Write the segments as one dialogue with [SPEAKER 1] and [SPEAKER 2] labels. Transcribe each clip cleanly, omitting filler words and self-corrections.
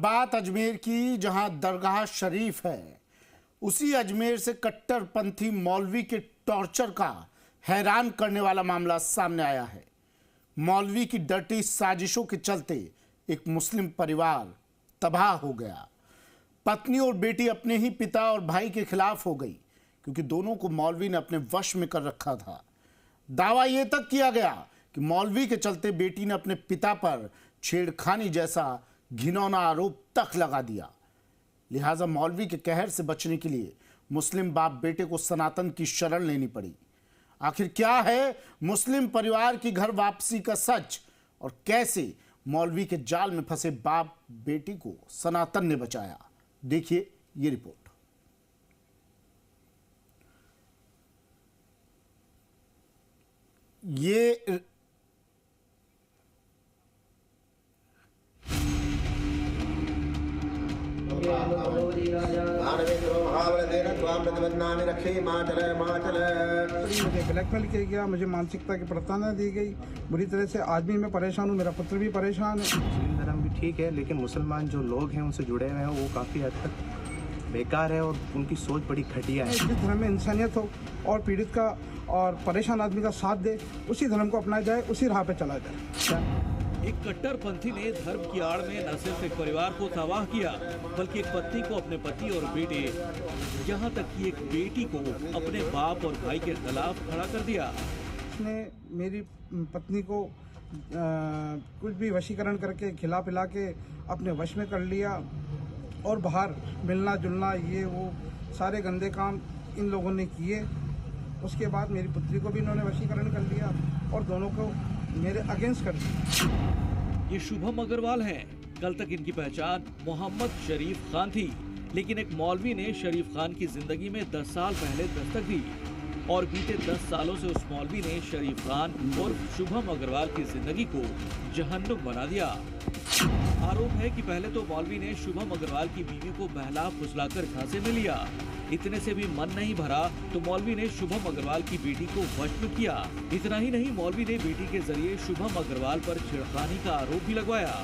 [SPEAKER 1] बात अजमेर की, जहां दरगाह शरीफ है, उसी अजमेर से कट्टरपंथी मौलवी के टॉर्चर का हैरान करने वाला मामला सामने आया है। मौलवी की डर्टी साजिशों के चलते एक मुस्लिम परिवार तबाह हो गया। पत्नी और बेटी अपने ही पिता और भाई के खिलाफ हो गई, क्योंकि दोनों को मौलवी ने अपने वश में कर रखा था। दावा यह तक किया गया कि मौलवी के चलते बेटी ने अपने पिता पर छेड़खानी जैसा घिनौना आरोप तक लगा दिया। लिहाजा मौलवी के कहर से बचने के लिए मुस्लिम बाप बेटे को सनातन की शरण लेनी पड़ी। आखिर क्या है मुस्लिम परिवार की घर वापसी का सच, और कैसे मौलवी के जाल में फंसे बाप बेटी को सनातन ने बचाया? देखिए ये रिपोर्ट। ये
[SPEAKER 2] मुझे ब्लैकमेल किया गया, मुझे मानसिकता की प्रताड़ना दी गई। बुरी तरह से आज भी मैं परेशान हूँ, मेरा पुत्र भी परेशान है।
[SPEAKER 3] मुस्लिम धर्म भी ठीक है, लेकिन मुसलमान जो लोग हैं उनसे जुड़े हुए हैं वो काफ़ी हद तक बेकार है और उनकी सोच बड़ी घटिया है।
[SPEAKER 2] जिस धर्म में इंसानियत हो और पीड़ित का और परेशान आदमी का साथ दे, उसी धर्म को अपनाया जाए, उसी राह पे चला जाए।
[SPEAKER 4] एक कट्टरपंथी ने धर्म की आड़ में न सिर्फ एक परिवार को तबाह किया, बल्कि एक पत्नी को अपने पति और बेटे, यहाँ तक कि एक बेटी को अपने बाप और भाई के खिलाफ खड़ा कर दिया।
[SPEAKER 2] उसने मेरी पत्नी को कुछ भी वशीकरण करके खिला पिला के अपने वश में कर लिया और बाहर मिलना जुलना ये वो सारे गंदे काम इन लोगों ने किए। उसके बाद मेरी पुत्री को भी इन्होंने वशीकरण कर लिया और दोनों को मेरे अगेंस्ट कर दिया।
[SPEAKER 4] ये शुभम अग्रवाल हैं। कल तक इनकी पहचान मोहम्मद शरीफ खान थी, लेकिन एक मौलवी ने शरीफ खान की जिंदगी में 10 साल पहले दस्तक दी और बीते 10 सालों से उस मौलवी ने शरीफ खान और शुभम अग्रवाल की जिंदगी को जहन्नुम बना दिया। आरोप है कि पहले तो मौलवी ने शुभम अग्रवाल की बीवी को बहला फुसलाकर झांसे में लिया। इतने से भी मन नहीं भरा तो मौलवी ने शुभम अग्रवाल की बेटी को वश में किया। इतना ही नहीं, मौलवी ने बेटी के जरिए शुभम अग्रवाल पर छेड़खानी का आरोप भी लगवाया।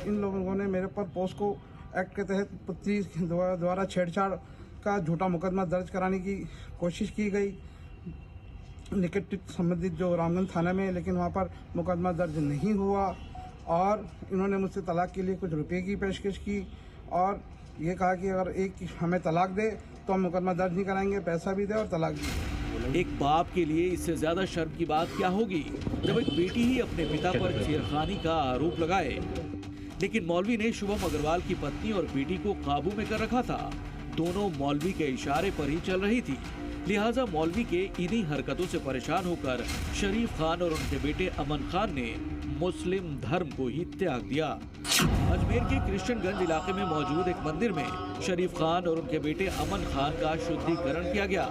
[SPEAKER 2] इन लोगों ने मेरे पर पोस्को एक्ट के तहत पुत्री द्वारा छेड़छाड़ का झूठा मुकदमा दर्ज कराने की कोशिश की गई निकट संबंधित जो रामगंज थाना में, लेकिन वहाँ पर मुकदमा दर्ज नहीं हुआ और इन्होंने मुझसे तलाक के लिए कुछ रुपए की पेशकश की और ये कहा कि अगर एक हमें तलाक दे तो हम मुकदमा दर्ज नहीं कराएंगे, पैसा भी दे और तलाक भी दे।
[SPEAKER 4] एक बाप के लिए इससे ज्यादा शर्म की बात क्या होगी जब एक बेटी ही अपने पिता पर छेड़खानी का आरोप लगाए। लेकिन मौलवी ने शुभम अग्रवाल की पत्नी और बेटी को काबू में कर रखा था। दोनों मौलवी के इशारे पर ही चल रही थी। लिहाजा मौलवी के इन्हीं हरकतों से परेशान होकर शरीफ खान और उनके बेटे अमन खान ने मुस्लिम धर्म को ही त्याग दिया। अजमेर के कृष्णगंज इलाके में मौजूद एक मंदिर में शरीफ खान और उनके बेटे अमन खान का शुद्धिकरण किया गया।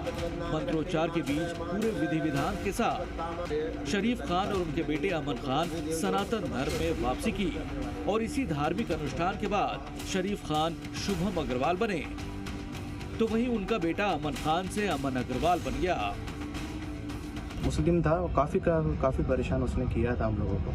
[SPEAKER 4] मंत्रोच्चार के बीच पूरे विधि विधान के साथ शरीफ खान और उनके बेटे अमन खान सनातन धर्म में वापसी की और इसी धार्मिक अनुष्ठान के बाद शरीफ खान शुभम अग्रवाल बने, तो वहीं उनका बेटा अमन खान से अमन अग्रवाल बन गया।
[SPEAKER 3] मुस्लिम था, काफ़ी परेशान उसने किया था हम लोगों को।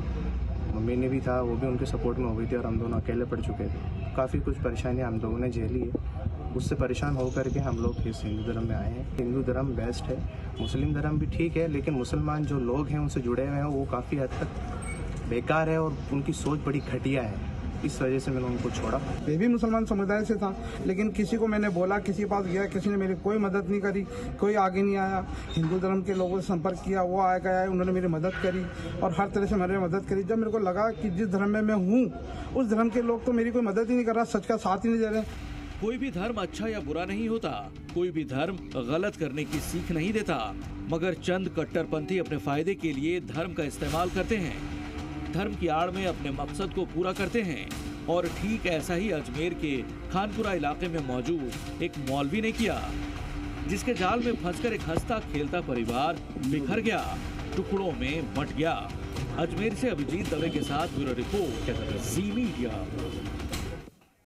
[SPEAKER 3] मम्मी ने भी था, वो भी उनके सपोर्ट में हो गई थी और हम दोनों अकेले पड़ चुके थे। काफ़ी कुछ परेशानियां हम लोगों ने झेली है। उससे परेशान होकर के हम लोग इस हिंदू धर्म में आए हैं। हिंदू धर्म बेस्ट है, मुस्लिम धर्म भी ठीक है, लेकिन मुसलमान जो लोग हैं उनसे जुड़े हुए हैं वो काफ़ी हद तक बेकार है और उनकी सोच बड़ी घटिया है। इस वजह से मैंने उनको छोड़ा।
[SPEAKER 2] मैं भी मुसलमान समुदाय से था, लेकिन किसी को मैंने बोला, किसी के पास गया, किसी ने मेरी कोई मदद नहीं करी, कोई आगे नहीं आया। हिंदू धर्म के लोगों से संपर्क किया, वो आया गया, उन्होंने मेरी मदद करी और हर तरह से मेरी मदद करी। जब मेरे को लगा कि जिस धर्म में मैं हूँ उस धर्म के लोग तो मेरी कोई मदद ही नहीं कर रहा, सच का साथ ही नहीं दे रहे।
[SPEAKER 4] कोई भी धर्म अच्छा या बुरा नहीं होता, कोई भी धर्म गलत करने की सीख नहीं देता, मगर चंद कट्टरपंथी अपने फायदे के लिए धर्म का इस्तेमाल करते हैं, धर्म की आड़ में अपने मकसद को पूरा करते हैं। और ठीक ऐसा ही अजमेर के खानपुरा इलाके में मौजूद एक मौलवी ने किया, जिसके जाल में फंसकर एक हंसता खेलता परिवार बिखर गया, टुकड़ों में बंट गया। अजमेर से अभिजीत दवे के साथ ब्यूरो रिपोर्ट, जी मीडिया।